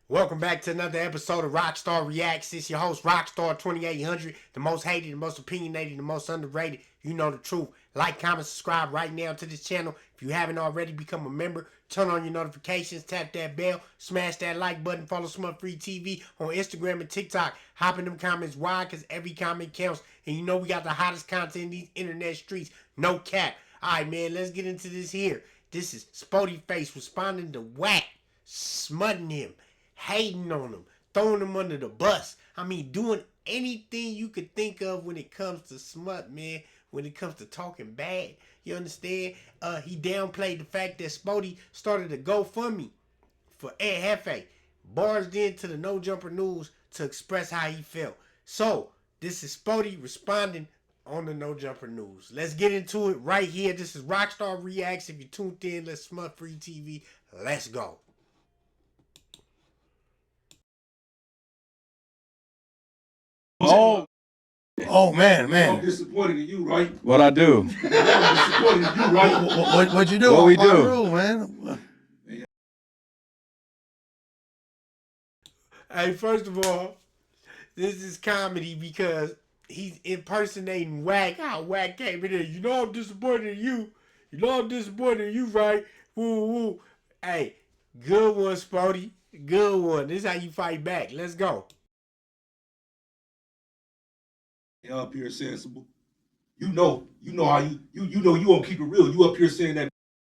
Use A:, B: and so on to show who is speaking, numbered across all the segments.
A: Welcome back to another episode of Rockstar Reacts. It's your host, Rockstar 2800, the most hated, the most opinionated, the most underrated. You know the truth. Like, comment, subscribe right now to this channel. If you haven't already, become a member. Turn on your notifications, tap that bell, smash that like button, follow Smut Free TV on Instagram and TikTok. Hop in them comments. Why? Because every comment counts. And you know we got the hottest content in these internet streets. No cap. Alright, man, let's get into this here. This is Spoetyface responding to Wack, smutting him, hating on him, throwing him under the bus. I mean, doing anything you could think of when it comes to smut, man. When it comes to talking bad, you understand? He downplayed the fact that Spoty started a GoFundMe for Ant Jefe, barged into the No Jumper News to express how he felt. So, this is Spoty responding on the No Jumper News. Let's get into it right here. This is Rockstar Reacts. If you tuned in, let's Smut Free TV. Let's go.
B: Oh man.
C: I'm disappointed in you, right?
D: What I do?
C: I'm disappointed in you, right?
B: What you do?
D: What we
B: My
D: do?
B: rule, man.
A: Hey, first of all, this is comedy because he's impersonating Wack. How Wack came in here. You know I'm disappointed in you. You know I'm disappointed in you, right? Woo woo. Hey, good one, Spoty. Good one. This is how you fight back. Let's go.
C: You up here saying some, you know how you know you gonna keep it real. You up here saying that,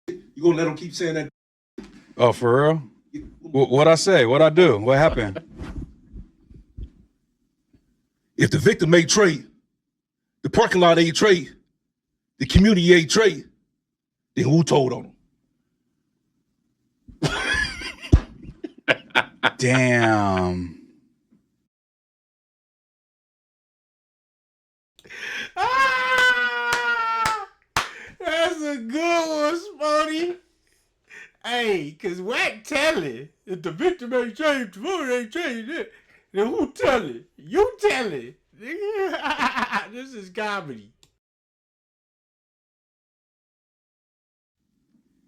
C: you gonna let them keep saying that.
D: Oh, for real? What I say? What I do? What happened?
C: If the victim ain't trade, the parking lot ain't trade, the community ain't trade, then who told on them?
D: Damn.
A: Ah, that's a good one, Spoty. Hey, cause Wack telling if the victim ain't changed, the vote ain't changed it, then who telling? You telling. This is comedy.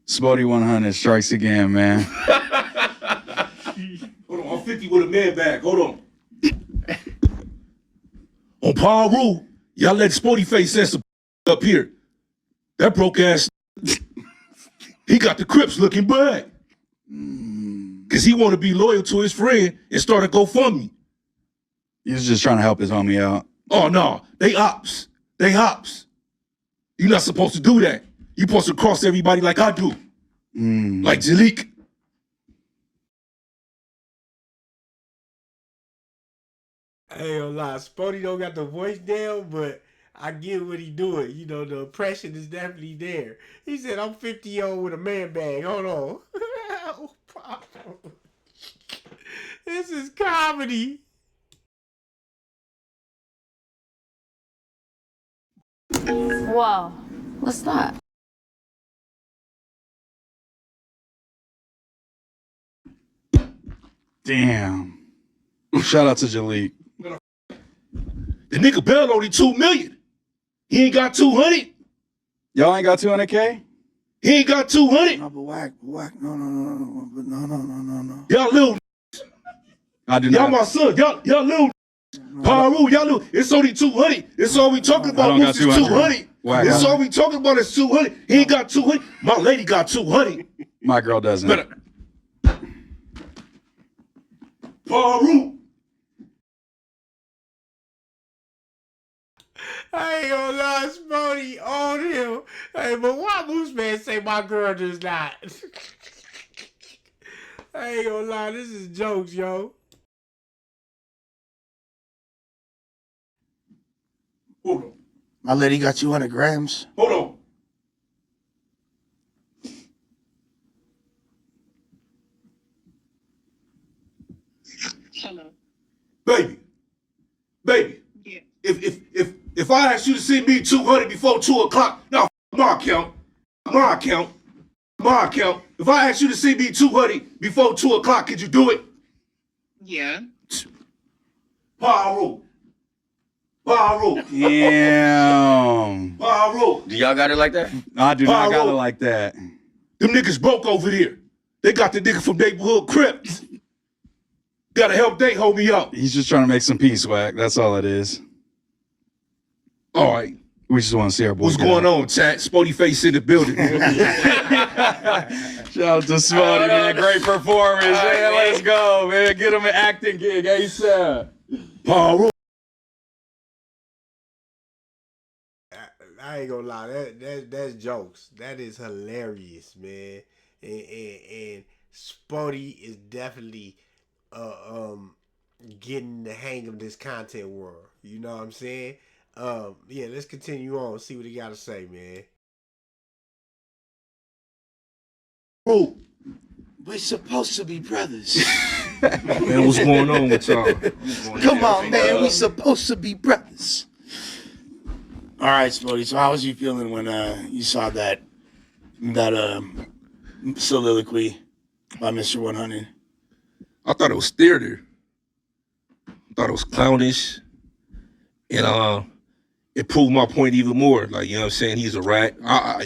D: Spoety100 strikes again, man.
C: Hold on, I'm 50 with a man bag. Hold on. On Power Rule, y'all let Spoetyface say some up here. That broke ass, he got the Crips looking bad. Because he want to be loyal to his friend and start a GoFundMe.
D: He's just trying to help his homie out.
C: Oh, no, they ops. They ops. You're not supposed to do that. You're supposed to cross everybody like I do. Like Jalik.
A: I ain't gonna lie, Spoty don't got the voice down, but I get what he doing. You know, the oppression is definitely there. He said, I'm 50-year-old with a man bag. Hold on. This is comedy.
E: Whoa, what's that?
D: Damn. Shout out to Jalik.
C: The nigga bail only $2 million. He ain't got 200.
D: Y'all ain't got 200K?
C: He ain't got 200.
B: No, but Wack, no.
C: Y'all little,
D: I do
C: y'all
D: not.
C: my son. Y'all little. Power Rule, y'all little. It's only 200. It's all we talking
D: I
C: about.
D: don't got
C: Moose is 200.
D: Wack,
C: It's all we talking about is 200. He ain't got 200. My lady got 200.
D: My girl doesn't.
C: Better. Power Rule.
A: I ain't gonna lie, Spoty on him. Hey, but why Moose Man say my girl does not? I ain't gonna lie, this is jokes, yo.
C: Hold on.
B: My lady got 200 grams.
C: Hold on.
F: Hello.
C: Baby.
F: Yeah.
C: If I asked you to send me 200 before 2 o'clock, now my account. If I asked you to send me 200 before 2 o'clock, could you do it?
F: Yeah.
C: Power Rule.
D: Damn.
C: Power Rule.
G: Do y'all got it like that?
D: I do not got it
C: Power.
D: like that.
C: Them niggas broke over there. They got the nigga from neighborhood Crips. Gotta help Date hold me out.
D: He's just trying to make some peace, Wack. That's all it is.
C: All right.
D: We just want to see our boy.
C: What's going on, chat? Spoetyface in the building.
D: Shout out to Sporty, man. Great performance, man. Let's go, man. Get him an acting gig ASAP.
C: Paul Rule.
A: I ain't gonna lie, that's jokes. That is hilarious, man. And Sporty is definitely getting the hang of this content world. You know what I'm saying? Yeah, let's continue on. See what he got to say, man.
B: Bro, we're supposed to be brothers.
C: Man, what's going on with y'all?
B: Come on, man. We supposed to be brothers. All right, Sporty. So how was you feeling when you saw that soliloquy by Mr. 100?
C: I thought it was theater. I thought it was clownish. And it proved my point even more. Like, you know what I'm saying? He's a rat.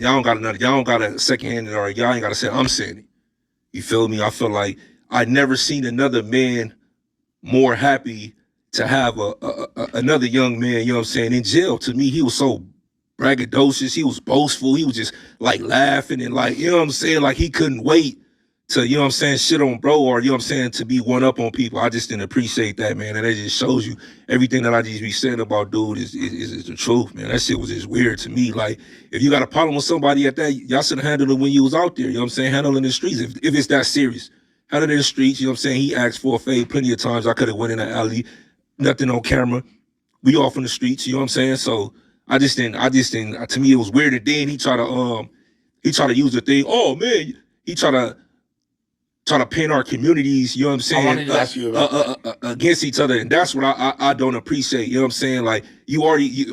C: Y'all don't got a second hand, or y'all ain't got to say I'm saying it. You feel me? I feel like I never seen another man more happy to have another young man, you know what I'm saying, in jail. To me, he was so braggadocious. He was boastful. He was just like laughing and like, you know what I'm saying? Like he couldn't wait to, you know what I'm saying, shit on bro, or, you know what I'm saying, to be one up on people. I just didn't appreciate that, man. And that just shows you everything that I just be saying about dude is the truth, man. That shit was just weird to me. Like, if you got a problem with somebody at that, y'all should have handled it when you was out there, you know what I'm saying, handling the streets. If it's that serious, handle it in the streets, you know what I'm saying. He asked for a fade plenty of times. I could have went in the alley, nothing on camera. We off in the streets, you know what I'm saying? So I just didn't, to me it was weird. And then he tried to use the thing, oh man, he tried to paint our communities, you know what I'm saying,
B: I wanted to ask you about
C: against each other. And that's what I don't appreciate, you know what I'm saying? Like,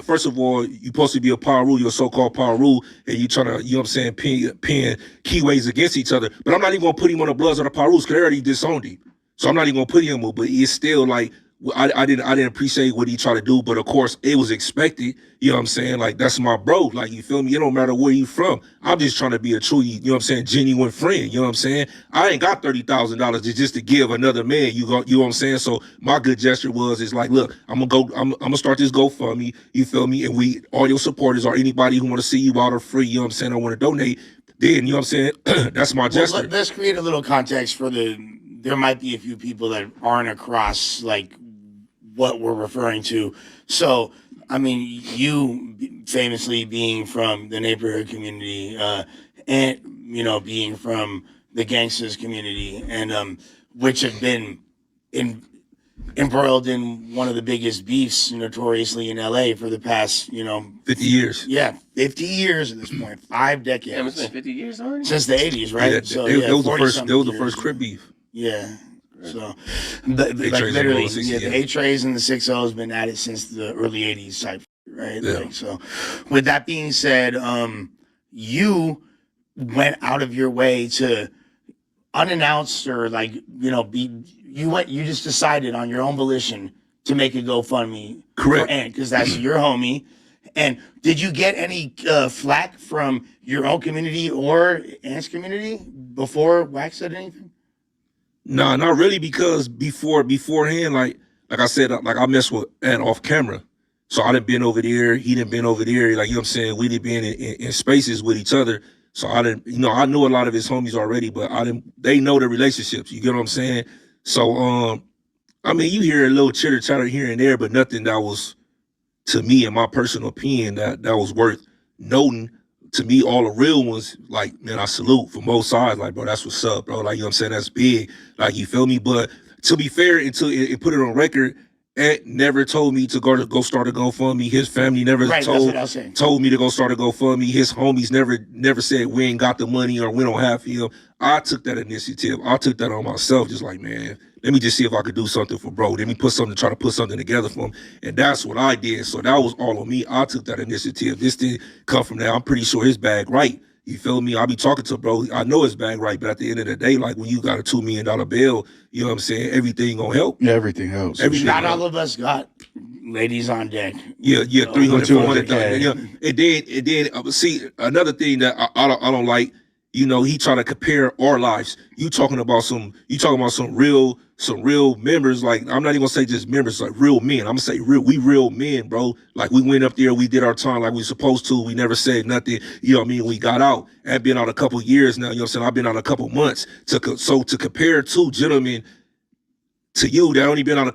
C: first of all, you're supposed to be a power rule, you're a so-called power rule, and you trying to, you know what I'm saying, pin keyways against each other. But I'm not even going to put him on the Bloods or the power rules because they already disowned him. So I'm not even going to put him on, but it's still like, I didn't appreciate what he tried to do, but of course it was expected. You know what I'm saying? Like, that's my bro. Like, you feel me? It don't matter where you from. I'm just trying to be a true, you know what I'm saying, genuine friend. You know what I'm saying? I ain't got $30,000 just to give another man. You know what I'm saying? So my good gesture is like, look, I'm gonna start this GoFundMe. You feel me? And all your supporters or anybody who want to see you out or free, you know what I'm saying, I want to donate. Then, you know what I'm saying? That's my gesture.
B: Well, let's create a little context for there might be a few people that aren't across like what we're referring to. So, I mean, you famously being from the neighborhood community, and, you know, being from the gangsters community, and which have been embroiled in one of the biggest beefs notoriously in LA for the past,
C: 50 years.
B: Yeah, 50 years at this point, 5 decades.
G: Yeah, it's been 50 years already?
B: Since the 80s, right?
C: Yeah,
B: So,
C: that was the
B: 40-something
C: first
B: years.
C: crib beef.
B: Yeah. So, like literally, the A-Trays and the 6L has been at it since the early 80s type, right?
C: Yeah.
B: Like, so, with that being said, you went out of your way to unannounced or like, you just decided on your own volition to make a GoFundMe
C: Correct.
B: for Ant, because that's your homie. And did you get any flack from your own community or Ant's community before Wack said anything?
C: Nah, not really, because beforehand, like I said, like I messed with Ant off camera. So I done been over there, he done been over there, like, you know what I'm saying, we done been in spaces with each other. So I didn't, I knew a lot of his homies already, but they know the relationships, you get what I'm saying? So, I mean, you hear a little chitter chatter here and there, but nothing that was, to me, in my personal opinion, that was worth noting. To me, all the real ones, like, man, I salute from both sides. Like, bro, that's what's up, bro. Like, you know what I'm saying? That's big. Like, you feel me? But to be fair, until it put it on record, Ant never told me to go start a GoFundMe. His family never told me to go start a GoFundMe. His homies never said we ain't got the money or we don't have him. I took that initiative. I took that on myself, just like, man, let me just see if I could do something for bro. Let me try to put something together for him. And that's what I did. So that was all on me. I took that initiative. This didn't come from that. I'm pretty sure his bag right. You feel me? I be talking to bro. I know his bag right, but at the end of the day, like, when you got a $2 million bill, you know what I'm saying? Everything gonna help.
D: Yeah, everything helps.
B: Not all of us got ladies on deck.
C: Yeah, 300, 400. Yeah. And then see, another thing that I don't like, You know, he trying to compare our lives. You talking about some real members. Like, I'm not even gonna say just members, like real men. I'm gonna say real men, bro. Like, we went up there, we did our time like we supposed to. We never said nothing. You know what I mean? We got out. I've been out a couple years now. You know what I'm saying? I've been out a couple months. So to compare two gentlemen to you that only been out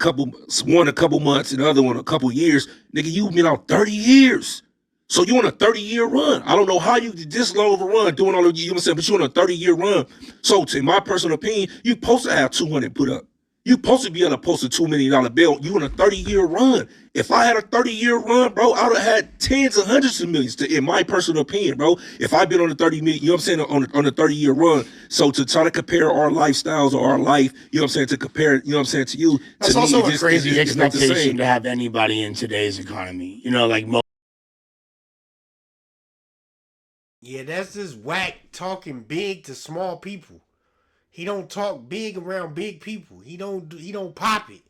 C: one a couple months and the other one a couple years, nigga, you've been out 30 years. So you on a 30-year run. I don't know how you did this long of a run doing all of you know what I'm saying, but you on a 30-year run. So in my personal opinion, you supposed to have 200 put up. You supposed to be able to post a $2 million bill. You on a 30-year run. If I had a 30-year run, bro, I would have had tens of hundreds of millions, in my personal opinion, bro. If I've been on a 30 million, you know what I'm saying, on a 30-year run. So to try to compare our lifestyles or our life, you know what I'm saying, to compare, you know what I'm saying, to you.
B: That's
C: to
B: also
C: me,
B: a crazy
C: it's not the same.
B: expectation to have anybody in today's economy. You know, like
A: Yeah, that's just Wack talking big to small people. He don't talk big around big people. He don't pop it.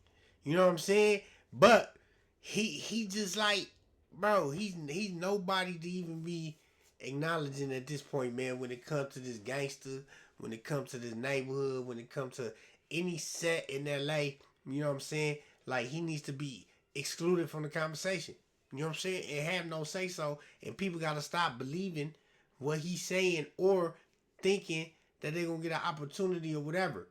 A: You know what I'm saying? But he just like, bro, he's nobody to even be acknowledging at this point, man, when it comes to this gangster, when it comes to this neighborhood, when it comes to any set in LA, you know what I'm saying? Like, he needs to be excluded from the conversation. You know what I'm saying? And have no say so. And people gotta stop believing what he's saying or thinking that they're gonna get an opportunity or whatever.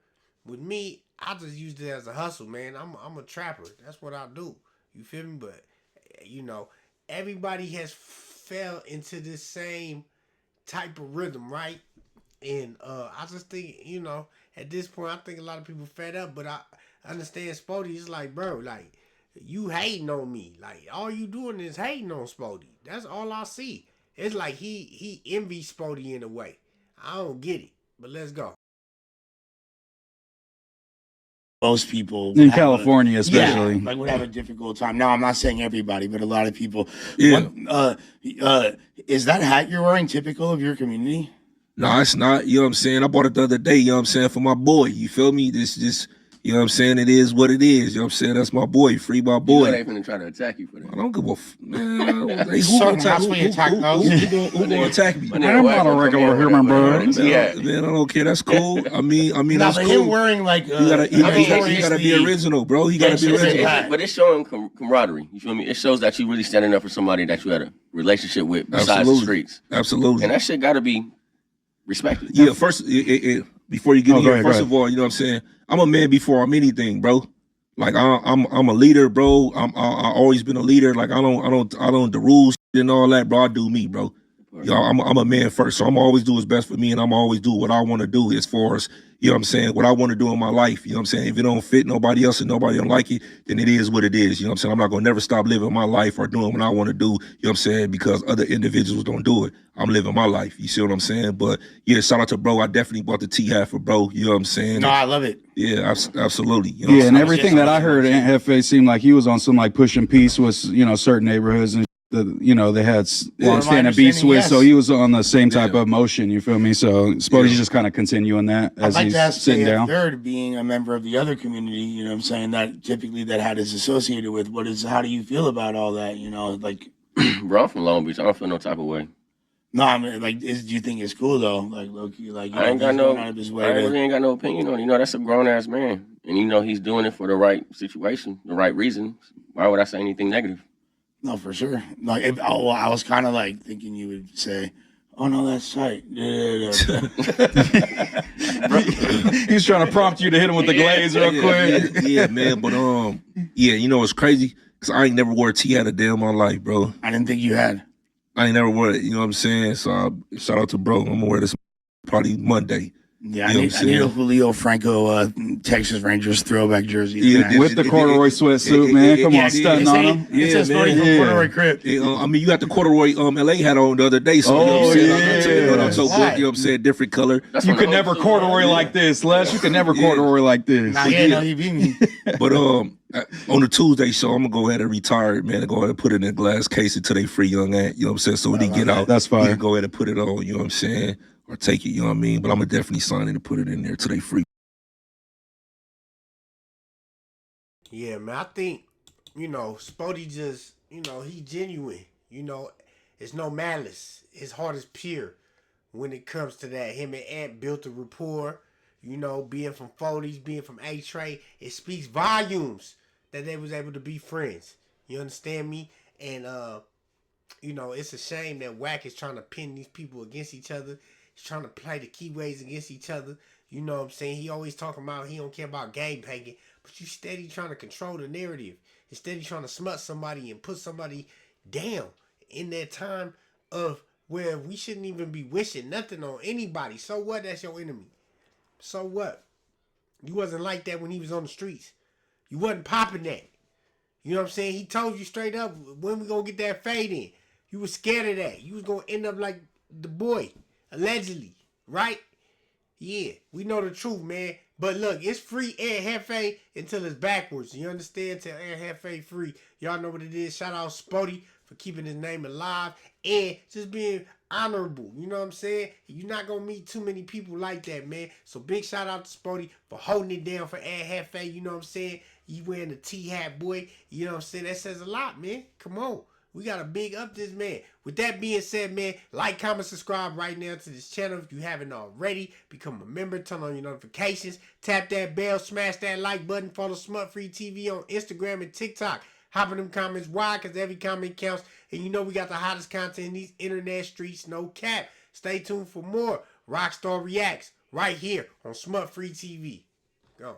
A: With me, I just used it as a hustle, man. I'm a trapper. That's what I do. You feel me? But you know, everybody has fell into this same type of rhythm, right? And I just think, you know, at this point, I think a lot of people fed up. But I understand Sporty is like, bro, like, you hating on me. Like, all you doing is hating on Sporty. That's all I see. It's like he envies Sporty in a way. I don't get it. But let's go.
B: most people
G: in California, especially,
B: like would have a difficult time. Now, I'm not saying everybody, but a lot of people.
C: Yeah.
B: Is that hat you're wearing typical of your community?
C: No, it's not. You know what I'm saying? I bought it the other day, you know what I'm saying, for my boy. You feel me? This just, you know what I'm saying? It is what it is. You know what I'm saying? That's my boy. Free my boy.
D: You know they finna try to attack you for that.
C: I don't give a man. Hey,
B: who gonna attack me?
G: I'm not a regular human, bro.
C: Man, I don't care. That's cool. I mean,
B: Now,
C: that's
B: but
C: cool.
B: him wearing like
C: He gotta be original, bro. He gotta be original.
D: But it's showing camaraderie. You feel me? It shows that you really standing up for somebody that you had a relationship with besides the streets.
C: Absolutely.
D: And that shit gotta be respected.
C: Yeah, first, before you get in here, first of all, you know what I'm saying? I'm a man before I'm anything, bro. Like, I'm a leader, bro. I always been a leader. Like, I don't the rules and all that, bro. I do me, bro. Y'all, I'm a man first, so I'm always do what's best for me, and I'm always do what I want to do as far as, you know what I'm saying, what I want to do in my life. You know what I'm saying? If it don't fit nobody else and nobody don't like it, then it is what it is. You know what I'm saying? I'm not going to never stop living my life or doing what I want to do, you know what I'm saying, because other individuals don't do it. I'm living my life. You see what I'm saying? But, yeah, shout out to bro. I definitely bought the T-hat for bro. You know what I'm saying?
B: No, I love it.
C: Yeah, absolutely. You know
G: yeah, and everything that I heard, Ant Jefe seemed like he was on some, like, pushing peace with, you know, certain neighborhoods and they had long-standing beefs with, so he was on the same type of motion, you feel me? So Spoty's just kind of continuing that as
B: I'd like
G: he's
B: to ask
G: sitting down.
B: Third, being a member of the other community, you know what I'm saying, that typically that hat is associated with, how do you feel about all that, you know, like?
D: Bro, I'm from Long Beach. I don't feel no type of way.
B: No, I mean, like, do you think it's cool, though? Like, low-key, like,
D: I ain't got no, I really ain't got no opinion on it. You know, that's a grown-ass man. And, you know, he's doing it for the right situation, the right reasons. Why would I say anything negative?
B: No, for sure. Like, I was kind of like thinking you would say, "Oh no, that's tight."
G: He's trying to prompt you to hit him with the glaze real quick.
C: Yeah, man. But yeah, you know it's crazy because I ain't never wore a T-hat a day in my life, bro.
B: I didn't think you had.
C: I ain't never wore it. You know what I'm saying? So shout out to bro. I'm gonna wear this probably Monday.
B: Yeah, I need a Julio Franco Texas Rangers throwback jersey.
G: Yeah, with the corduroy sweatsuit, man. Come on, stunting on him.
B: It says Sporty from Corduroy Crib.
C: I mean, you got the corduroy LA hat on the other day, so you know what I'm saying? You know what I'm saying? Different color.
G: You could never corduroy like this, Les. You could never corduroy like this.
B: Nah, no, he beat me.
C: But on the Tuesday show, I'm gonna go ahead and retire, man, and go ahead and put it in a glass case until they free young Ant. You know what I'm saying? So when he get out,
G: that's fine.
C: He can go ahead and put it on. You know what I'm saying? Or take it, you know what I mean? But I'm gonna definitely sign it and put it in there till they free.
A: Yeah, man, I think, you know, Spoty just, you know, he genuine. You know, it's no malice. His heart is pure. when it comes to that. Him and Ant built a rapport. You know, being from 40s, being from A-Trade, it speaks volumes that they was able to be friends. You understand me? And, you know, it's a shame that Wack is trying to pin these people against each other. He's trying to play the keyways against each other. You know what I'm saying? He always talking about he don't care about game banging, but you steady trying to control the narrative. Instead of trying to smut somebody and put somebody down in that time of where we shouldn't even be wishing nothing on anybody. So what? That's your enemy. So what? You wasn't like that when he was on the streets. You wasn't popping that. You know what I'm saying? He told you straight up when we gonna get that fade in. You was scared of that. You was gonna end up like the boy, allegedly, right? Yeah, we know the truth, man. But look, it's free Ant Jefe until it's backwards. You understand? Till Ant Jefe free. Y'all know what it is. Shout out Sporty for keeping his name alive and just being honorable. You know what I'm saying? You're not going to meet too many people like that, man. So big shout out to Sporty for holding it down for Ant Jefe. You know what I'm saying? You wearing the T-hat, boy. You know what I'm saying? That says a lot, man. Come on. We got to big up this man. With that being said, man, like, comment, subscribe right now to this channel if you haven't already. Become a member, turn on your notifications, tap that bell, smash that like button, follow Smut Free TV on Instagram and TikTok. Hop in them comments. Why? Because every comment counts. And you know we got the hottest content in these internet streets, no cap. Stay tuned for more Rockstar Reacts right here on Smut Free TV. Go.